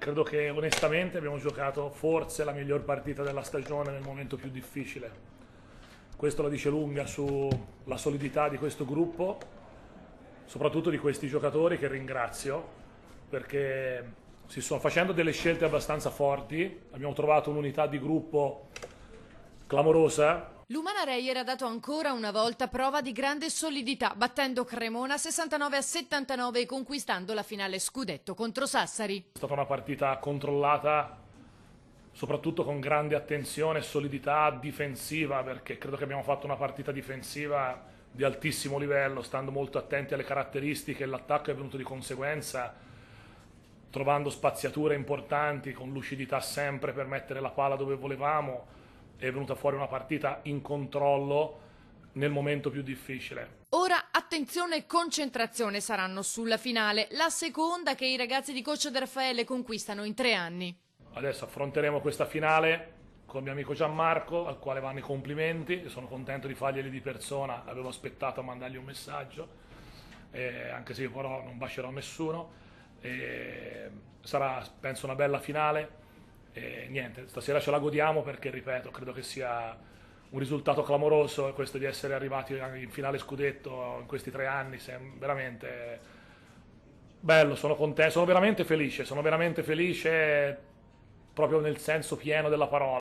Credo che onestamente abbiamo giocato forse la miglior partita della stagione nel momento più difficile. Questo la dice lunga sulla solidità di questo gruppo, soprattutto di questi giocatori che ringrazio perché si sono facendo delle scelte abbastanza forti. Abbiamo trovato un'unità di gruppo clamorosa. L'Umana Reyer ha dato ancora una volta prova di grande solidità, battendo Cremona 69-79 e conquistando la finale scudetto contro Sassari. È stata una partita controllata, soprattutto con grande attenzione e solidità difensiva, perché credo che abbiamo fatto una partita difensiva di altissimo livello, stando molto attenti alle caratteristiche, l'attacco è venuto di conseguenza, trovando spaziature importanti, con lucidità sempre per mettere la palla dove volevamo. È venuta fuori una partita in controllo nel momento più difficile. Ora attenzione e concentrazione saranno sulla finale, la seconda che i ragazzi di coach De Raffaele conquistano in 3 anni. Adesso affronteremo questa finale con il mio amico Gianmarco, al quale vanno i complimenti, sono contento di farglieli di persona, avevo aspettato a mandargli un messaggio, anche se io però non bacerò nessuno. Sarà penso una bella finale e niente, stasera ce la godiamo perché ripeto, credo che sia un risultato clamoroso questo di essere arrivati in finale scudetto in questi 3 anni, veramente bello, sono contento, sono veramente felice proprio nel senso pieno della parola.